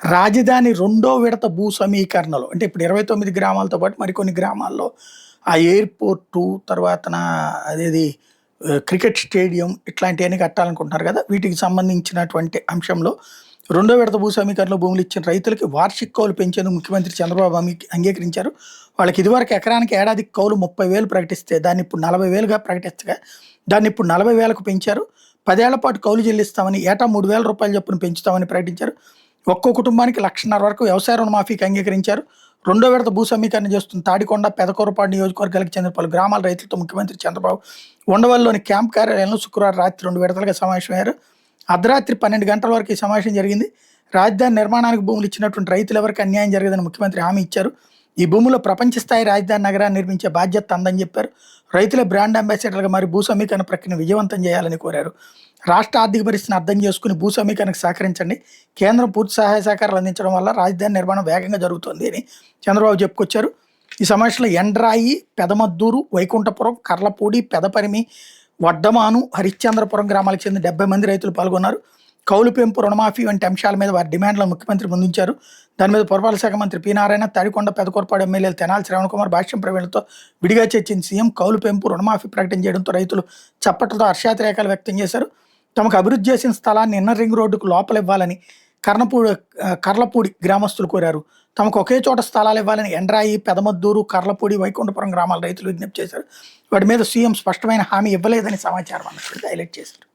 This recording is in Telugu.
రాజధాని రెండో విడత భూ సమీకరణలో అంటే ఇప్పుడు 29 గ్రామాలతో పాటు మరికొన్ని గ్రామాల్లో ఆ ఎయిర్‌పోర్టు తర్వాతన అదేది క్రికెట్ స్టేడియం ఇట్లాంటియన్నీ కట్టాలనుకుంటున్నారు గదా! వీటికి సంబంధించినటువంటి అంశంలో రెండో విడత భూ సమీకరణలో భూములు ఇచ్చిన రైతులకి వార్షిక కౌలు పెంచేందుకు ముఖ్యమంత్రి చంద్రబాబు అంగీకరించారు. వాళ్ళకి ఇదివరకు ఎకరానికి ఏడాదికి కౌలు 30,000 ప్రకటిస్తే దాన్ని ఇప్పుడు 40,000గా ప్రకటించగా దాన్ని ఇప్పుడు 40,000కు పెంచారు. 10 ఏళ్ల పాటు కౌలు చెల్లిస్తామని ఏటా రూ. 3,000 చొప్పున పెంచుతామని ప్రకటించారు. ఒక్కో కుటుంబానికి 1,50,000 వరకు వ్యవసాయ రుణమాఫీకి అంగీకరించారు. రెండో విడత భూ సమీకరణ చేస్తున్న తాడికొండ, పెదకూరపాడు నియోజకవర్గాలకు చెందిన పలు గ్రామాల రైతులతో ముఖ్యమంత్రి చంద్రబాబు ఉండవల్లిలోని క్యాంప్ కార్యాలయంలో శుక్రవారం రాత్రి 2 విడతలుగా సమావేశమయ్యారు. అర్ధరాత్రి 12 గంటల వరకు ఈ సమావేశం జరిగింది. రాజధాని నిర్మాణానికి భూములు ఇచ్చినటువంటి రైతులు ఎవరికి అన్యాయం జరగదని ముఖ్యమంత్రి హామీ ఇచ్చారు. ఈ భూముల్లో ప్రపంచ స్థాయి రాజధాని నగరాన్ని నిర్మించే బాధ్యత తనదని చెప్పారు. రైతుల బ్రాండ్ అంబాసిడర్గా మరి భూ సమీకరణ ప్రక్రియను విజయవంతం చేయాలని కోరారు. రాష్ట్ర ఆర్థిక పరిస్థితిని అర్థం చేసుకుని భూ సమీకరణకు సహకరించండి. కేంద్రం పూర్తి సహాయ సహకారాలు అందించడం వల్ల రాజధాని నిర్మాణం వేగంగా జరుగుతోంది అని చంద్రబాబు చెప్పుకొచ్చారు. ఈ సమావేశంలో ఎండ్రాయి, పెదమద్దూరు, వైకుంఠపురం, కర్లపూడి, పెదపరిమి, వడ్డమాను, హరిశ్చంద్రపురం గ్రామాలకు చెందిన 70 మంది రైతులు పాల్గొన్నారు. కౌలు పెంపు, రుణమాఫీ వంటి అంశాల మీద వారి డిమాండ్లను ముఖ్యమంత్రి ముందుంచారు. దాని మీద పురపాలక శాఖ మంత్రి పి నారాయణ, తాడికొండ, పెదకూరపాడు ఎమ్మెల్యేలు తెనాలి శ్రవణకుమార్, భాష్యం ప్రవీణ్లతో విడిగా చర్చించిన సీఎం కౌలు పెంపు, రుణమాఫీ ప్రకటన చేయడంతో రైతులు చప్పట్లతో హర్షాతిరేకాలు వ్యక్తం చేశారు. తమకు అభివృద్ధి చేసిన స్థలాన్ని ఇన్నర్ రింగ్ రోడ్డుకు లోపల ఇవ్వాలని కర్లపూడి గ్రామస్తులు కోరారు. తమకు ఒకే చోట స్థలాలు ఇవ్వాలని ఎండ్రాయి, పెదమద్దూరు, కర్లపూడి, వైకుంఠపురం గ్రామాల రైతులు విజ్ఞప్తి చేశారు. వాటి మీద సీఎం స్పష్టమైన హామీ ఇవ్వలేదని సమాచారం అన్నట్టు హైలైట్ చేశారు.